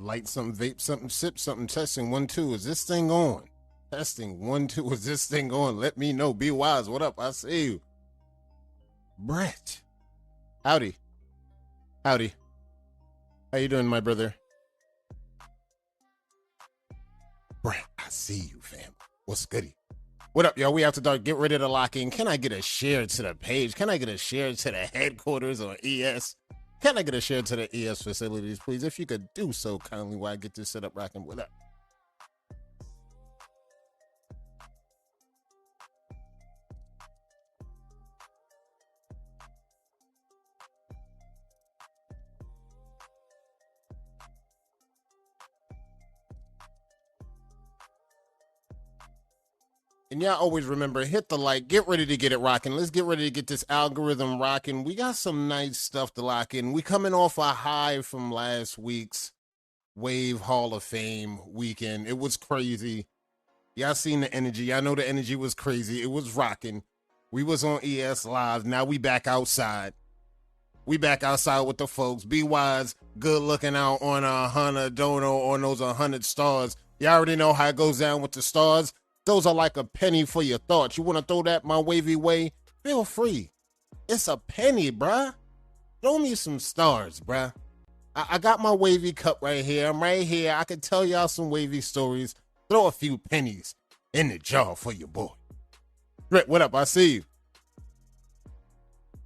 Light something, vape something, sip something, testing 1, 2. Is this thing on? Testing 1, 2. Is this thing on? Let me know. Be wise. What up? I see you. Brett. Howdy. Howdy. How you doing, my brother? Brett, I see you, fam. What's goody? What up, y'all? We After Dark. Get ready to lock in. Can I get a share to the page? Can I get a share to the headquarters or ES? Can I get a share to the ES facilities, please? If you could do so kindly while I get this set up rocking. What up? And y'all always remember, hit the like, get ready to get it rocking. Let's get ready to get this algorithm rocking. We got some nice stuff to lock in. We coming off a high from last week's Wave Hall of Fame weekend. It was crazy. Y'all seen the energy. Y'all know the energy was crazy. It was rocking. We was on ES Live. Now we back outside. We back outside with the folks. Be wise, good looking out on 100 dono on those 100 stars. Y'all already know how it goes down with the stars. Those are like a penny for your thoughts. You want to throw that my wavy way? Feel free. It's a penny, bruh. Throw me some stars, bruh. I got my wavy cup right here. I'm right here. I can tell y'all some wavy stories. Throw a few pennies in the jar for your boy. Rick, what up? I see you.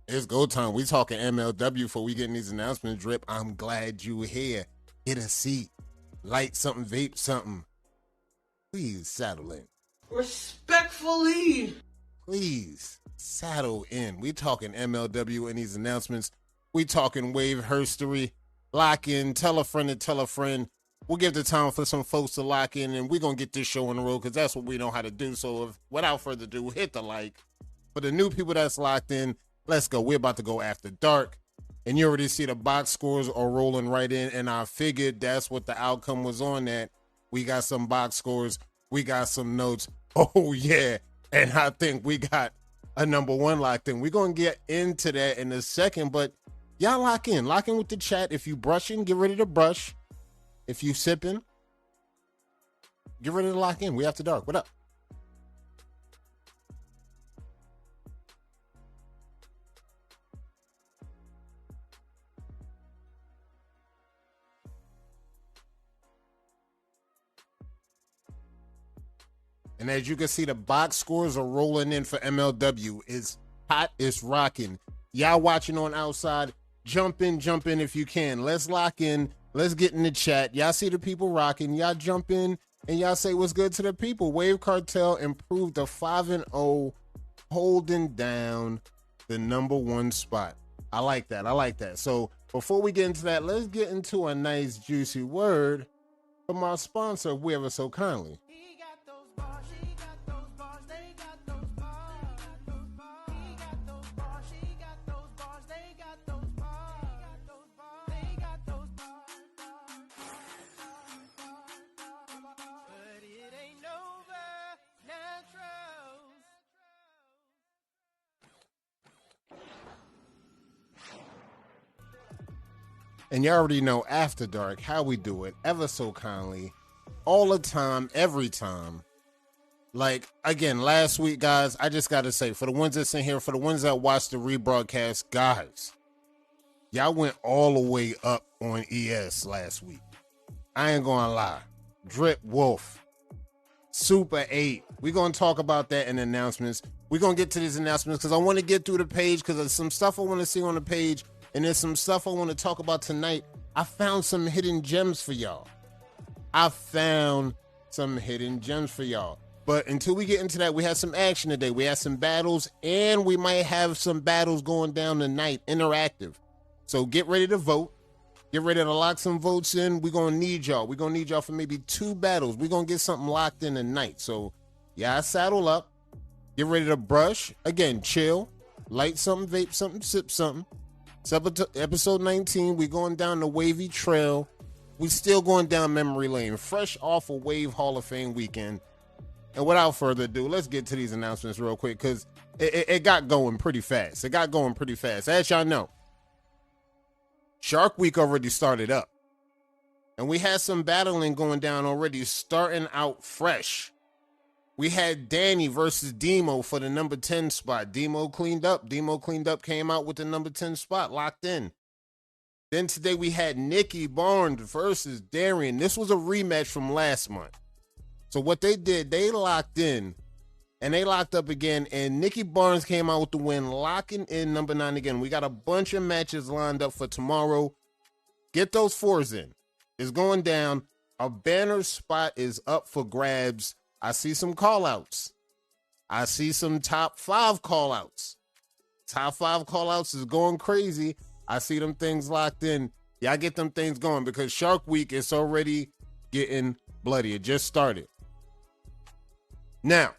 It's go time. We talking MLW before we getting these announcements. Drip, I'm glad you here. Get a seat. Light something, vape something. Please saddle in. Respectfully. Please saddle in. We talking MLW in these announcements. We talking Wave Herstory. Lock in. Tell a friend to tell a friend. We'll give the time for some folks to lock in, and we're going to get this show on the road because that's what we know how to do. So without further ado, hit the like. For the new people that's locked in, let's go. We're about to go after dark. And you already see the box scores are rolling right in, and I figured that's what the outcome was on that. We got some box scores. We got some notes. Oh, yeah. And I think we got a number one locked in. We're going to get into that in a second, but y'all lock in. Lock in with the chat. If you brushing, get ready to brush. If you sipping, get ready to lock in. We After Dark. What up? And as you can see, the box scores are rolling in for MLW. It's hot, it's rocking. Y'all watching on outside, jump in if you can. Let's lock in. Let's get in the chat. Y'all see the people rocking. Y'all jump in and y'all say what's good to the people. Wave Cartel improved to 5-0, holding down the number one spot. I like that. I like that. So before we get into that, let's get into a nice juicy word from our sponsor, We Ever So Kindly. And you already know After Dark, how we do it, ever so kindly, all the time, every time. Like, again, last week, guys, I just got to say, for the ones that's in here, for the ones that watched the rebroadcast, guys, y'all went all the way up on ES last week. I ain't going to lie. Drip Wolf, Super 8. We're going to talk about that in announcements. We're going to get to these announcements because I want to get through the page because there's some stuff I want to see on the page. And there's some stuff I want to talk about tonight. I found some hidden gems for y'all. But until we get into that, we had some action today. We had some battles, and we might have some battles going down tonight, interactive. So get ready to vote. Get ready to lock some votes in. We're going to need y'all. We're going to need y'all for maybe 2 battles. We're going to get something locked in tonight. So, yeah, saddle up. Get ready to brush. Again, chill. Light something, vape something, sip something. It's episode 19. We're going down the wavy trail. We still going down memory lane. Fresh off a Wave Hall of Fame weekend. And without further ado, let's get to these announcements real quick because it got going pretty fast. As y'all know, Shark Week already started up. And we had some battling going down already, starting out fresh. We had Danny versus Demo for the number 10 spot. Demo cleaned up, came out with the number 10 spot, locked in. Then today we had Nikki Barnes versus Darian. This was a rematch from last month. So what they did, they locked in, and they locked up again, and Nikki Barnes came out with the win, locking in number 9 again. We got a bunch of matches lined up for tomorrow. Get those 4s in. It's going down. A banner spot is up for grabs. I see some call-outs. I see some top 5 call-outs. Top 5 call-outs is going crazy. I see them things locked in. Y'all get them things going because Shark Week is already getting bloody. It just started. Now,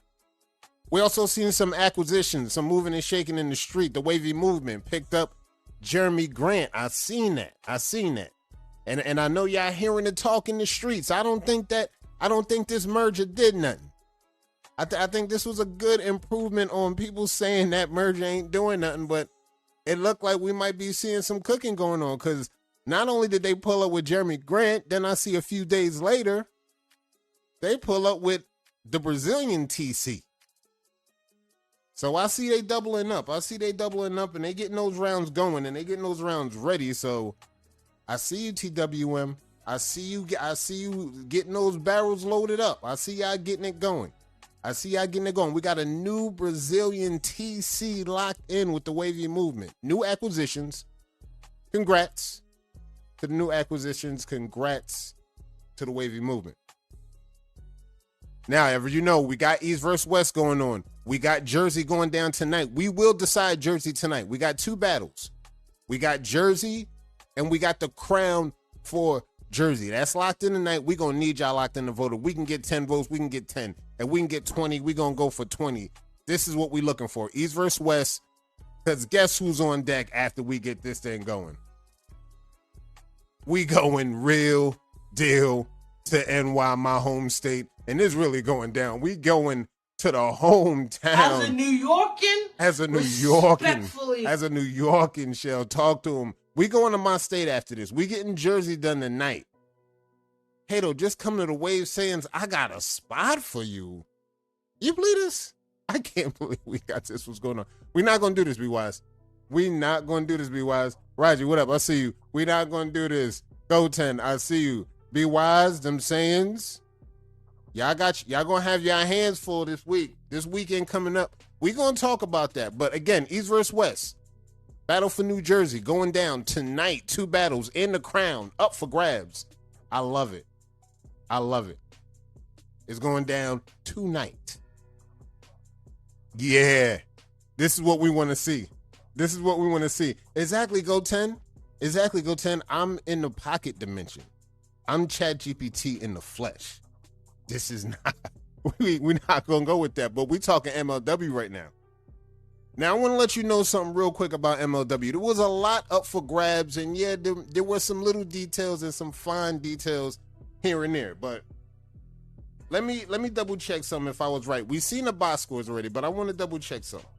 we also seen some acquisitions, some moving and shaking in the street. The Wavy Movement picked up Jeremy Grant. I seen that. And I know y'all hearing the talk in the streets. I don't think this merger did nothing. I think this was a good improvement on people saying that merger ain't doing nothing, but it looked like we might be seeing some cooking going on because not only did they pull up with Jeremy Grant, then I see a few days later, they pull up with the Brazilian TC. So I see they doubling up. And they getting those rounds going and they getting those rounds ready. So I see you, TWM. I see you getting those barrels loaded up. I see y'all getting it going. We got a new Brazilian TC locked in with the Wavy Movement. New acquisitions. Congrats to the new acquisitions. Congrats to the Wavy Movement. Now, ever you know, we got East versus West going on. We got Jersey going down tonight. We will decide Jersey tonight. We got 2 battles. We got Jersey and we got the crown for Jersey. That's locked in tonight. We're going to need y'all locked in the vote. If we can get 10 votes, we can get 10. If we can get 20, we're going to go for 20. This is what we're looking for. East versus West. Because guess who's on deck after we get this thing going? We going real deal to NY, my home state. And it's really going down. We going to the hometown. As a New Yorkin, Shell, talk to him. We going to my state after this. We getting Jersey done tonight. Hato, just come to the Wave Sayings. I got a spot for you. You believe this? I can't believe we got this. What's going on? We're not going to do this, Be Wise. Roger, what up? I see you. We're not going to do this. Go 10, I see you. Be Wise, them sayings. Y'all going to have your hands full this week. This weekend coming up. We're going to talk about that. But again, East versus West. Battle for New Jersey going down tonight. 2 battles in the crown. Up for grabs. I love it. It's going down tonight. Yeah. This is what we want to see. Exactly, Go 10. I'm in the pocket dimension. I'm ChatGPT in the flesh. This is not, we're not going to go with that, but we're talking MLW right now. Now, I want to let you know something real quick about MLW. There was a lot up for grabs, and yeah, there were some little details and some fine details here and there, but let me double check something if I was right. We've seen the box scores already, but I want to double check something.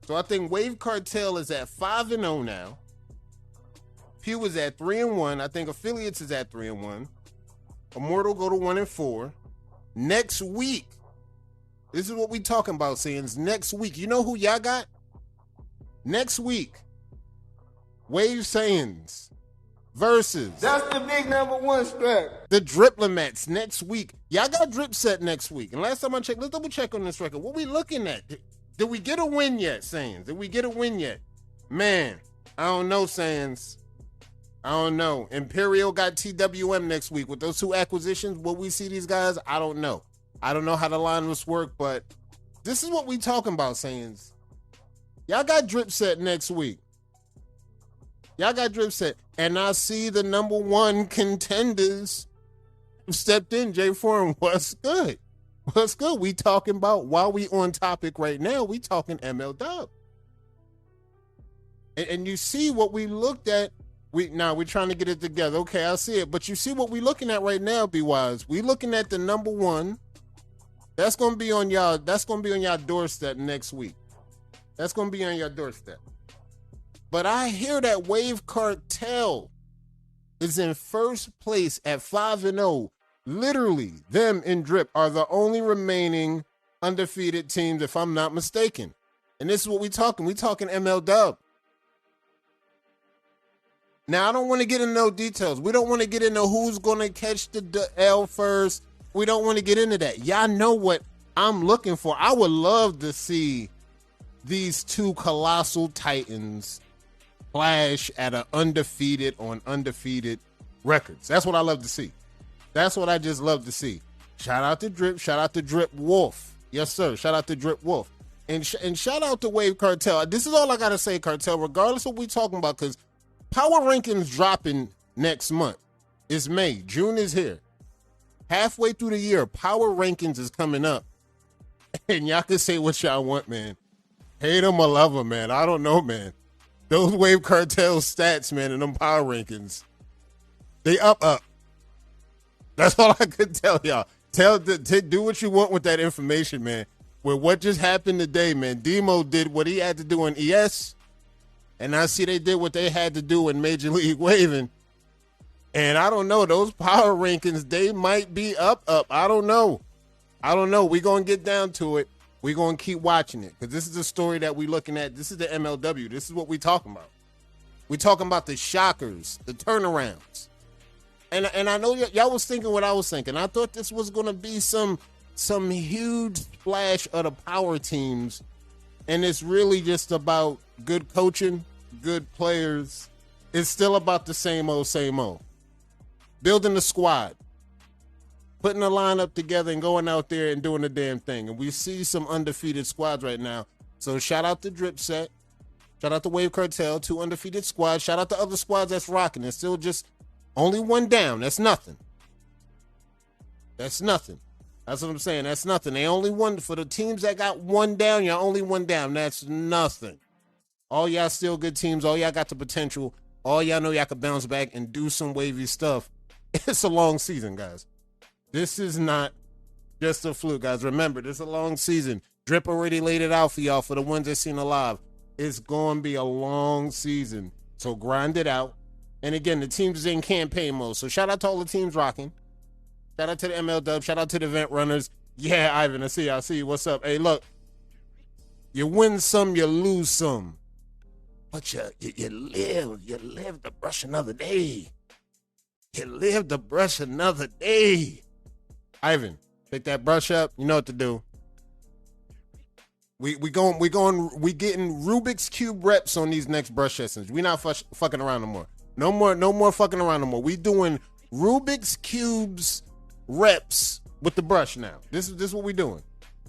So I think Wave Cartel is at 5-0 now. Pew is at 3-1. I think Affiliates is at 3-1. Immortal go to 1-4. Next week, this is what we talking about, Sayings. Next week, you know who y'all got? Next week, Wave Sayings versus. That's the big number 1 strap. The Driplemats next week. Y'all got Drip Set next week. And last time I checked, let's double check on this record. What we looking at? Did we get a win yet, Sayings? Man, I don't know, Sayings. I don't know. Imperial got TWM next week. With those 2 acquisitions, will we see these guys? I don't know. I don't know how the line must work, but this is what we talking about, Sayings. Y'all got Drip Set next week. And I see the number 1 contenders who stepped in. J Forum, what's good? We talking about, while we on topic right now, we talking ML Dub. And you see what we looked at. We're trying to get it together. Okay, I see it. But you see what we're looking at right now, Be Wise. We're looking at the number 1. That's gonna be on y'all doorstep next week. But I hear that Wave Cartel is in first place at 5-0. Literally, them and Drip are the only remaining undefeated teams, if I'm not mistaken. And this is what we talking. We talking ML Dub. Now, I don't want to get into no details. We don't want to get into who's going to catch the L first. We don't want to get into that. Y'all know what I'm looking for. I would love to see these two colossal titans clash at an undefeated on undefeated records. That's what I love to see. That's what I just love to see. Shout out to Drip. Shout out to Drip Wolf. Yes, sir. Shout out to Drip Wolf. And shout out to Wave Cartel. This is all I got to say, Cartel, regardless of what we talking about, because Power Rankings dropping next month. It's May. June is here. Halfway through the year, Power Rankings is coming up. And y'all can say what y'all want, man. Hate them or love them, man. I don't know, man. Those Wave Cartel stats, man, and them Power Rankings, they up. That's all I could tell y'all. Do what you want with that information, man. With what just happened today, man, Demo did what he had to do in ES, and I see they did what they had to do in Major League Waving. And I don't know, those power rankings, they might be up. I don't know. We're going to get down to it. We're going to keep watching it because this is the story that we're looking at. This is the MLW. This is what we're talking about. We're talking about the shockers, the turnarounds. And I know y'all was thinking what I was thinking. I thought this was going to be some huge splash of the power teams, and it's really just about good coaching, good players. It's still about the same old. Building the squad, putting the lineup together and going out there and doing the damn thing. And we see some undefeated squads right now. So shout out to Drip Set. Shout out to Wave Cartel, 2 undefeated squads. Shout out to other squads that's rocking. It's still just only one down. That's nothing. That's what I'm saying. That's nothing. They only won for the teams that got one down. Y'all only one down. That's nothing. All y'all still good teams. All y'all got the potential. All y'all know y'all can bounce back and do some wavy stuff. It's a long season, guys. This is not just a fluke, guys. Remember, this is a long season. Drip already laid it out for y'all for the ones that seen it live. It's going to be a long season. So grind it out. And again, the teams is in campaign mode. So shout out to all the teams rocking. Shout out to the ML Dub. Shout out to the event runners. Yeah, Ivan, I see you. What's up? Hey, look. You win some, you lose some. But you live to brush another day. You live to brush another day. Ivan, pick that brush up. You know what to do. We getting Rubik's Cube reps on these next brush sessions. We not fucking around no more. No more fucking around no more. We doing Rubik's Cubes reps with the brush now. This is what we doing.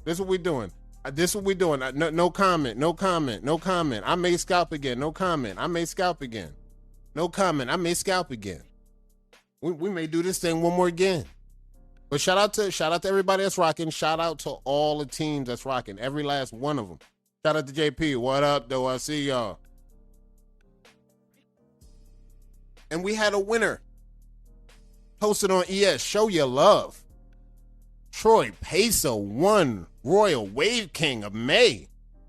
This is what we doing. No comment. I may scalp again. No comment. I may scalp again. No comment. I may scalp again. We may do this thing one more again. But shout out to everybody that's rocking. Shout out to all the teams that's rocking. Every last one of them. Shout out to JP. What up, though? I see y'all. And we had a winner. Posted on ES. Show your love. Troy Peso won Royal Wave King of May.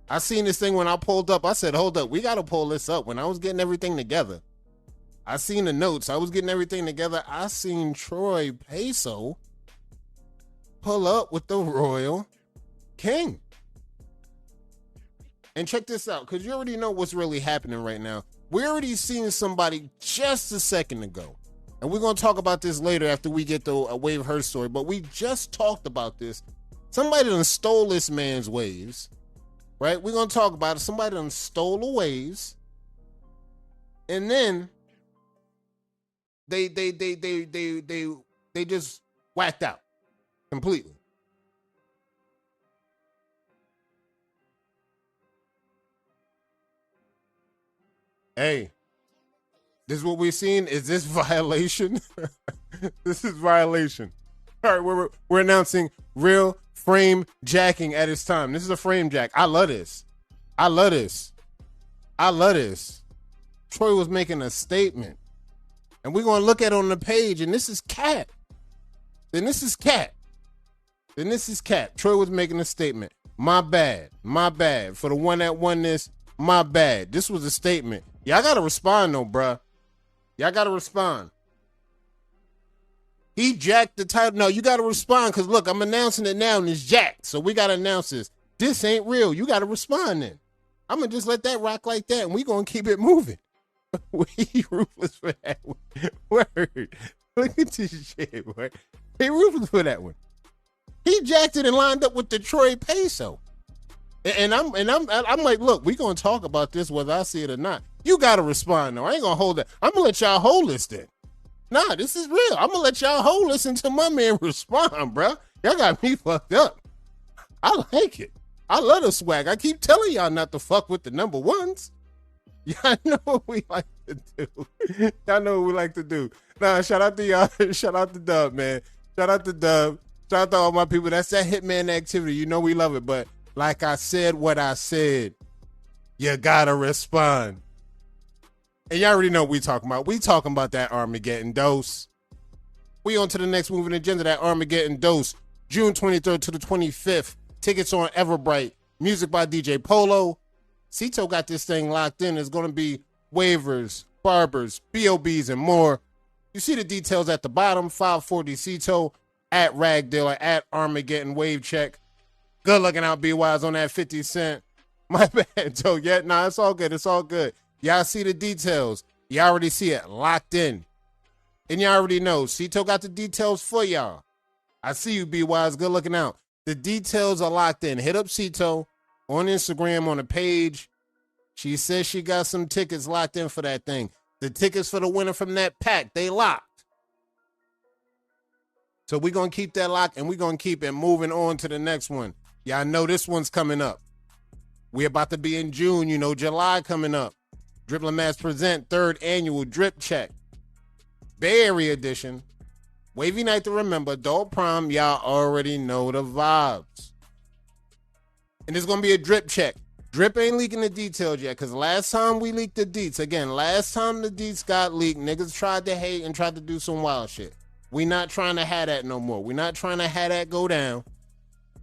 I seen this thing when I pulled up. I said, hold up. We got to pull this up. When I was getting everything together, I seen the notes. I was getting everything together. I seen Troy Peso pull up with the Royal King. And check this out, because you already know what's really happening right now. We already seen somebody just a second ago. And we're going to talk about this later after we get the Wave Herstory. But we just talked about this. Somebody done stole this man's waves. Right? We're going to talk about it. Somebody done stole the waves. And then they just whacked out completely. Hey, this is what we're seeing. Is this violation? This is violation. All right, we're announcing real frame jacking at its time. This is a frame jack. I love this. Troy was making a statement. And we're going to look at it on the page, and this is cat. Then this is cat. Troy was making a statement. My bad. For the one that won this, my bad. This was a statement. Y'all got to respond, though, bruh. Y'all got to respond. He jacked the title. No, you got to respond because look, I'm announcing it now and it's jacked. So we got to announce this. This ain't real. You got to respond then. I'm going to just let that rock like that and we going to keep it moving. We ruthless for that one. Word. Look at this shit, boy. He ruthless for that one. He jacked it and lined up with Detroit Peso. And I'm like, look, we gonna talk about this whether I see it or not. You gotta respond though. I ain't gonna hold it. I'm gonna let y'all hold this then. Nah, this is real. I'm gonna let y'all hold this until my man respond, bro. Y'all got me fucked up. I like it. I love the swag. I keep telling y'all not to fuck with the number ones. Y'all know what we like to do. Y'all know what we like to do. Nah, shout out to y'all. Shout out to Dub, man. Shout out to Dub. Shout out to all my people. That's that Hitman activity. You know we love it, but like I said what I said, you gotta respond. And y'all already know what we talking about. We talking about that Armageddon dose. We on to the next moving agenda, that Armageddon dose. June 23rd to the 25th. Tickets on Everbright. Music by DJ Polo. Cito got this thing locked in. There's going to be waivers, barbers, BOBs, and more. You see the details at the bottom. 540 Cito at Rag Dealer at Armageddon Wave Check. Good looking out, B-Wise, on that 50 cent. My bad, Joe. Yeah, nah, it's all good. It's all good. Y'all see the details. Y'all already see it locked in. And y'all already know. Cito got the details for y'all. I see you, B-Wise. Good looking out. The details are locked in. Hit up Cito on Instagram on the page. She says she got some tickets locked in for that thing. The tickets for the winner from that pack, they locked. So we're going to keep that locked and we're going to keep it moving on to the next one. Y'all know this one's coming up. We're about to be in June, you know, July coming up. Dribbling Mass present 3rd annual Drip Check. Bay Area edition. Wavy night to remember. Adult prom, y'all already know the vibes. And there's going to be a drip check. Drip ain't leaking the details yet because last time we leaked the deets, again, last time the deets got leaked, niggas tried to hate and tried to do some wild shit. We not trying to have that no more. We not trying to have that go down.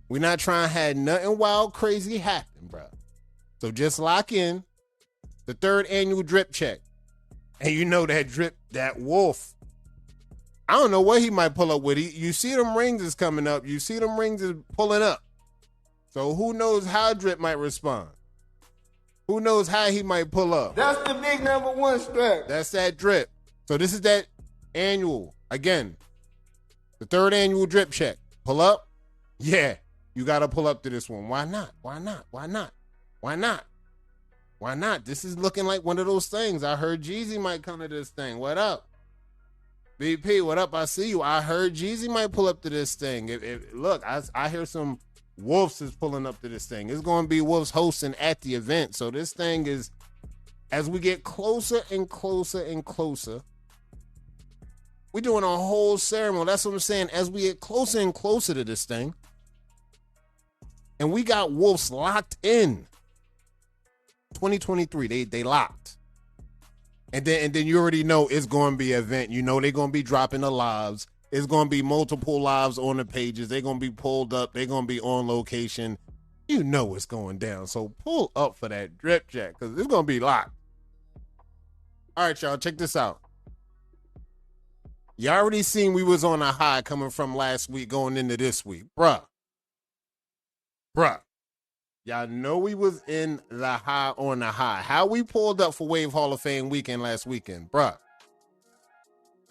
We not trying to have nothing wild crazy happen, bro. So just lock in the 3rd annual drip check. And you know that drip, that wolf. I don't know what he might pull up with. You see them rings is coming up. You see them rings is pulling up. So who knows how Drip might respond? Who knows how he might pull up? That's the big number one strap. That's that Drip. So this is that annual. Again, the 3rd annual Drip Check. Pull up? Yeah. You got to pull up to this one. Why not? Why not? Why not? Why not? Why not? This is looking like one of those things. I heard Jeezy might come to this thing. What up? BP, what up? I see you. I heard Jeezy might pull up to this thing. Look, I hear some Wolves is pulling up to this thing. It's going to be Wolves hosting at the event. So this thing is, as we get closer and closer and closer, we're doing a whole ceremony. That's what I'm saying. As we get closer and closer to this thing, and we got Wolves locked in. 2023, they locked. And then you already know it's going to be an event. You know they're going to be dropping the lives. It's going to be multiple lives on the pages. They're going to be pulled up. They're going to be on location. You know it's going down. So pull up for that drip check because it's going to be locked. All right, y'all, check this out. You already seen we was on a high coming from last week going into this week. Bruh. Y'all know we was in the high on the high. How we pulled up for Wave Hall of Fame weekend last weekend. Bruh.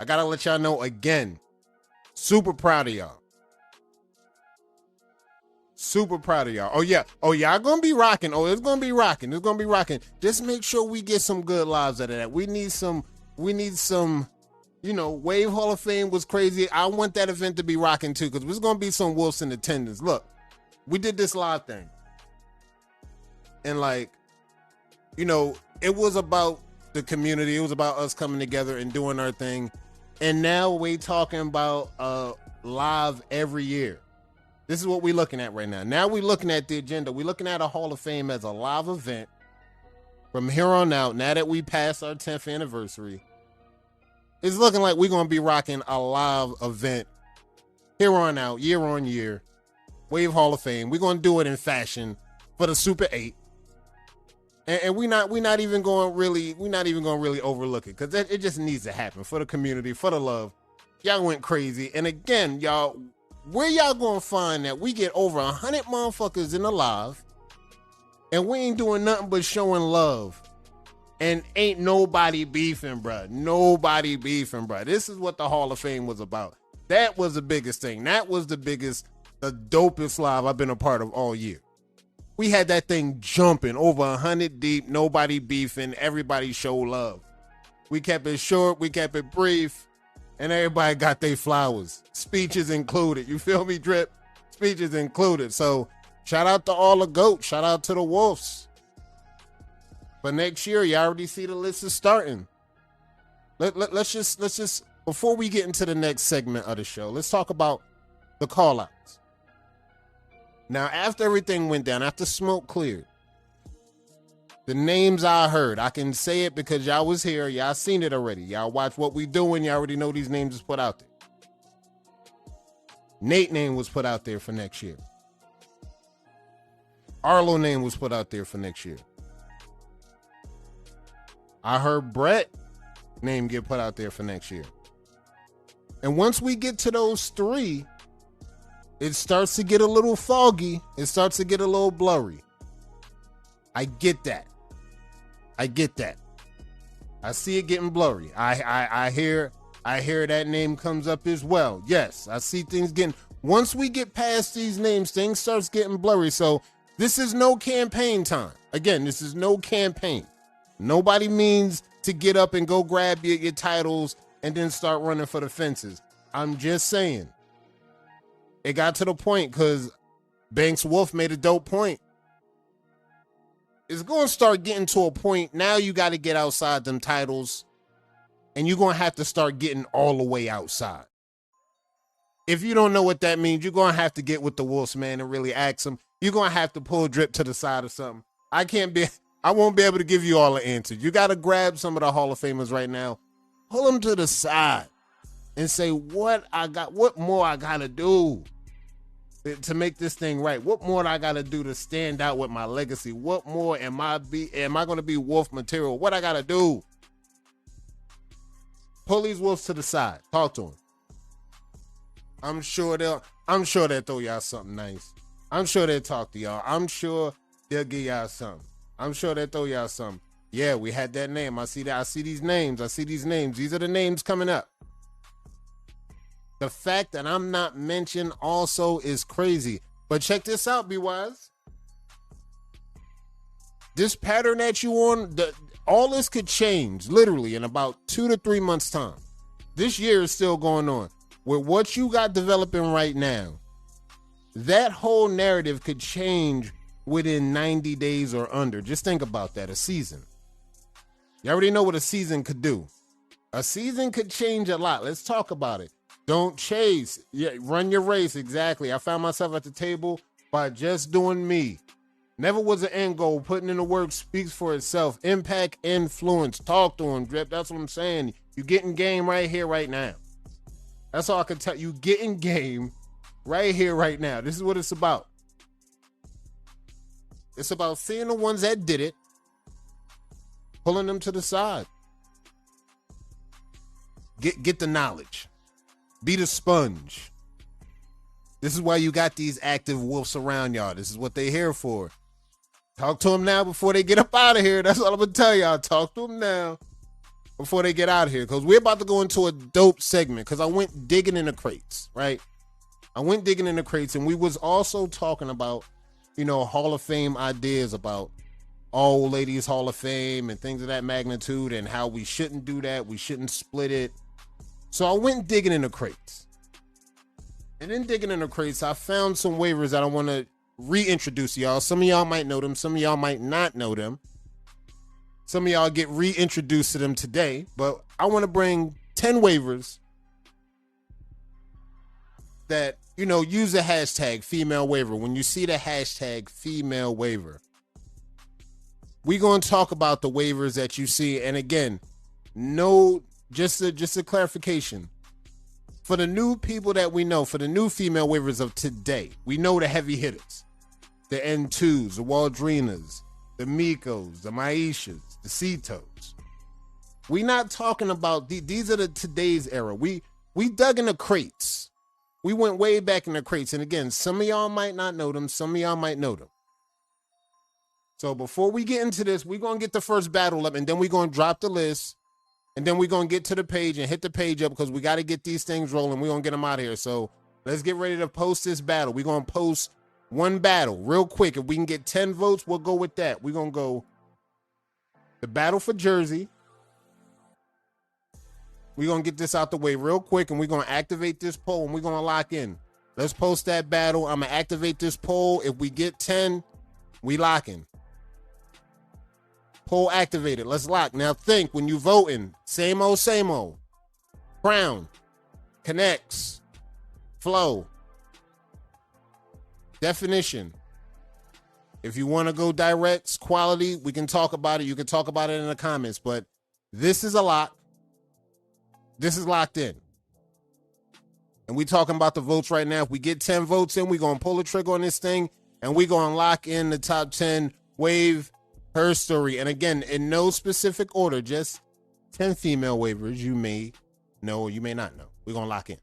I got to let y'all know again. Super proud of y'all. Super proud of y'all. Oh, yeah. Oh, y'all going to be rocking. Oh, it's going to be rocking. It's going to be rocking. Just make sure we get some good lives out of that. We need some, you know, Wave Hall of Fame was crazy. I want that event to be rocking too because there's going to be some Wolves in attendance. Look, we did this live thing. And like, you know, it was about the community. It was about us coming together and doing our thing. And now we talking about live every year. This is what we're looking at right now. Now we're looking at the agenda. We're looking at a Hall of Fame as a live event from here on out. Now that we passed our 10th anniversary, it's looking like we're going to be rocking a live event here on out, year on year. Wave Hall of Fame. We're going to do it in fashion for the Super 8. And we're not even going to really overlook it because it just needs to happen for the community, for the love. Y'all went crazy. And again, y'all, where y'all gonna find that we get over 100 motherfuckers in the live and we ain't doing nothing but showing love and ain't nobody beefing, bruh. Nobody beefing, bruh. This is what the Hall of Fame was about. That was the biggest thing. That was the dopest live I've been a part of all year. We had that thing jumping over 100 deep, nobody beefing, everybody show love. We kept it short, we kept it brief, and everybody got their flowers. Speeches included. You feel me, Drip? Speeches included. So shout out to all the GOATs. Shout out to the Wolves. But next year, you already see the list is starting. Let's just before we get into the next segment of the show, let's talk about the call-outs. Now, after everything went down, after smoke cleared, the names I heard, I can say it because y'all was here. Y'all seen it already. Y'all watch what we doing. Y'all already know these names is put out there. Nate name was put out there for next year. Arlo name was put out there for next year. I heard Brett name get put out there for next year. And once we get to those three, it starts to get a little foggy. It starts to get a little blurry. I get that. I see it getting blurry. I hear that name comes up as well. Yes, I see things getting. Once we get past these names, things starts getting blurry. So this is no campaign time. Again, this is no campaign. Nobody means to get up and go grab your titles and then start running for the fences. I'm just saying. It got to the point because Banks Wolf made a dope point. It's going to start getting to a point. Now you got to get outside them titles and you're going to have to start getting all the way outside. If you don't know what that means, you're going to have to get with the Wolves, man, and really ask them. You're going to have to pull Drip to the side or something. I won't be able to give you all the answers. You got to grab some of the Hall of Famers right now, pull them to the side and say, what more I got to do to make this thing right? What more do I got to do to stand out with my legacy? What more am I going to be Wolf material? What I got to do? Pull these Wolves to the side. Talk to them. I'm sure they'll throw y'all something nice. I'm sure they'll talk to y'all. I'm sure they'll give y'all something. I'm sure they'll throw y'all something. Yeah, we had that name. I see that. I see these names. These are the names coming up. The fact that I'm not mentioned also is crazy. But check this out, Be Wise. This pattern that you on, all this could change literally in about 2 to 3 months' time. This year is still going on. With what you got developing right now, that whole narrative could change within 90 days or under. Just think about that, a season. You already know what a season could do. A season could change a lot. Let's talk about it. Don't chase. Yeah, run your race, exactly. I found myself at the table by just doing me. Never was an end goal. Putting in the work speaks for itself. Impact, influence. Talk to him, Drip. That's what I'm saying. You getting game right here, right now. That's all I can tell you. Getting game right here, right now. This is what it's about. It's about seeing the ones that did it, pulling them to the side. Get the knowledge. Be the sponge. This is why you got these active wolves around y'all. This is what they here for. Talk to them now before they get up out of here. That's all I'm going to tell y'all. Talk to them now before they get out of here. Because we're about to go into a dope segment. Because I went digging in the crates, right? I went digging in the crates. And we was also talking about, Hall of Fame ideas about old ladies Hall of Fame and things of that magnitude. And how we shouldn't do that. We shouldn't split it. So I went digging in the crates. And in digging in the crates, I found some waivers that I want to reintroduce y'all. Some of y'all might know them. Some of y'all might not know them. Some of y'all get reintroduced to them today. But I want to bring 10 waivers that, use the hashtag female waiver. When you see the hashtag female waiver, we're going to talk about the waivers that you see. And again, just a clarification. For the new people that we know, for the new female waivers of today, we know the heavy hitters. The N2s, the Waldrinas, the Mikos, the Maishas, the Citos. We're not talking about, these are the today's era. We're we dug in the crates. We went way back in the crates. And again, some of y'all might not know them. Some of y'all might know them. So before we get into this, we're going to get the first battle up, and then we're going to drop the list, and then we're going to get to the page and hit the page up because we got to get these things rolling. We're going to get them out of here. So let's get ready to post this battle. We're going to post one battle real quick. If we can get 10 votes, we'll go with that. We're going to go the battle for Jersey. We're going to get this out the way real quick, and we're going to activate this poll, and we're going to lock in. Let's post that battle. I'm going to activate this poll. If we get 10, we lock in. Poll activated. Let's lock. Now think, when you voting, same old, same old. Crown, connects, flow, definition. If you want to go directs, quality, we can talk about it. You can talk about it in the comments, but this is a lock. This is locked in. And we talking about the votes right now. If we get 10 votes in, we're going to pull the trigger on this thing, and we're going to lock in the top 10 Wave Herstory. And again, in no specific order, just 10 female waivers. You may know or you may not know. We're going to lock in.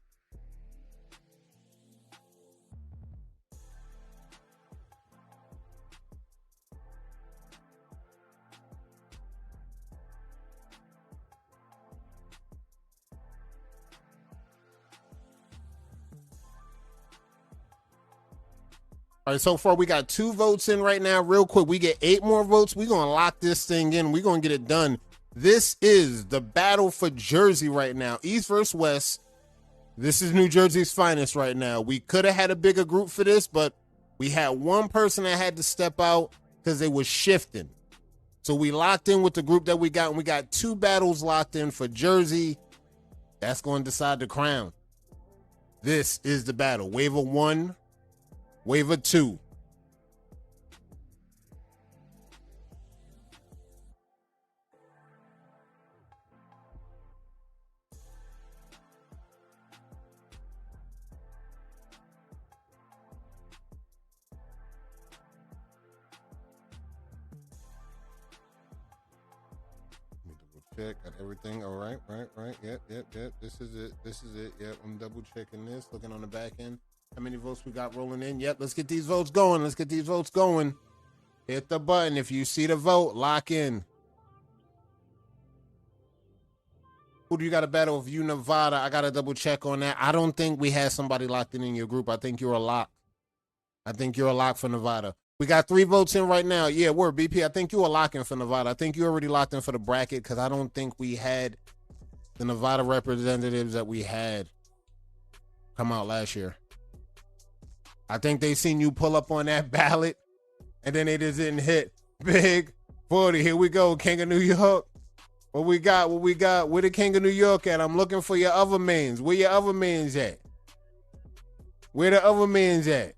All right, so far we got 2 votes in right now. Real quick, we get 8 more votes. We're going to lock this thing in. We're going to get it done. This is the battle for Jersey right now. East versus West. This is New Jersey's finest right now. We could have had a bigger group for this, but we had one person that had to step out because they were shifting. So we locked in with the group that we got, and we got 2 battles locked in for Jersey. That's going to decide the crown. This is the battle. Waiver 1. Waiver 2. Check, got everything. All right, right. Yep. This is it. Yep, I'm double checking this, looking on the back end. How many votes we got rolling in? Yep, let's get these votes going. Hit the button. If you see the vote, lock in. Who do you got to battle with? You, Nevada. I got to double check on that. I don't think we had somebody locked in your group. I think you're a lock. For Nevada. We got 3 votes in right now. Yeah, we're BP. I think you were locking for Nevada. I think you already locked in for the bracket because I don't think we had the Nevada representatives that we had come out last year. I think they seen you pull up on that ballot, and then they just didn't hit. Big 40. Here we go, King of New York. What we got? Where the King of New York at? I'm looking for your other mans. Where your other mans at? Where the other mans at?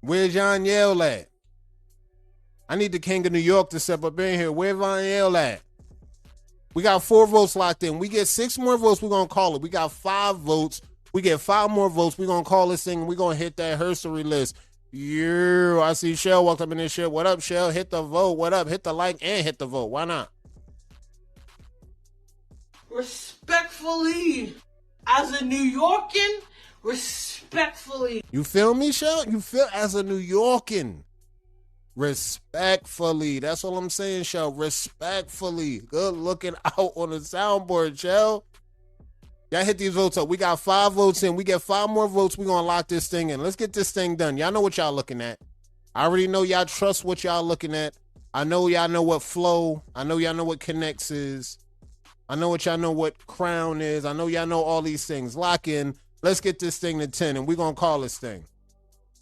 Where's John Yale at? I need the King of New York to step up in here. Where Von Yale at? We got 4 votes locked in. We get 6 more votes, we're going to call it. We got 5 votes. We get 5 more votes. We're going to call this thing, and we're going to hit that Herstory list. Yeah, I see Shell walked up in this shit. What up, Shell? Hit the vote. What up? Hit the like and hit the vote. Why not? Respectfully, as a New Yorkan, respectfully. You feel me, Shell? You feel as a New Yorkan. Respectfully. That's what I'm saying, Shell. Respectfully. Good looking out on the soundboard, Shell. Y'all hit these votes up. We got 5 votes in. We get 5 more votes. We're going to lock this thing in. Let's get this thing done. Y'all know what y'all looking at. I already know y'all trust what y'all looking at. I know y'all know what flow. I know y'all know what connects is. I know what y'all know what crown is. I know y'all know all these things. Lock in. Let's get this thing to 10, and we're going to call this thing.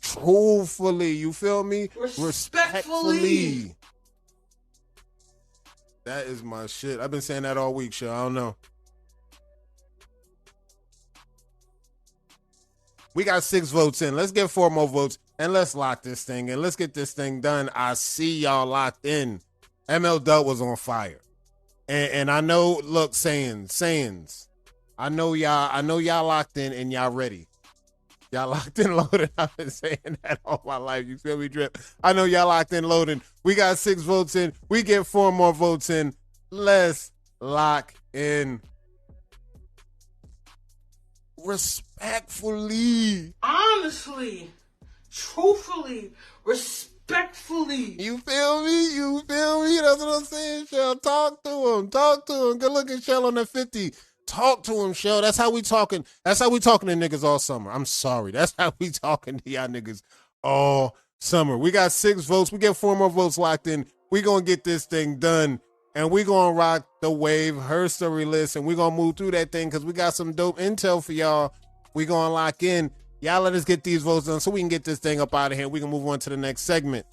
Truthfully. You feel me? Respectfully. That is my shit. I've been saying that all week, shit. I don't know. We got 6 votes in. Let's get 4 more votes, and let's lock this thing in. Let's get this thing done. I see y'all locked in. ML Dub was on fire. And I know, look, sayings. I know y'all locked in and y'all ready. Y'all locked in loaded. I've been saying that all my life. You feel me, Drip? I know y'all locked in loaded. We got 6 votes in. We get 4 more votes in. Let's lock in. respectfully. Honestly, truthfully, respectfully. You feel me? You feel me? That's what I'm saying, Shell. Talk to him. Talk to him. Good looking Shell on the 50. Talk to him, Shell. That's how we talking. That's how we talking to niggas all summer. I'm sorry. That's how we talking to y'all niggas all summer. We got 6 votes. We get 4 more votes locked in. We gonna get this thing done. And we gonna rock the Wave Herstory list. And we gonna move through that thing because we got some dope intel for y'all. We gonna lock in. Y'all let us get these votes done so we can get this thing up out of here. We can move on to the next segment.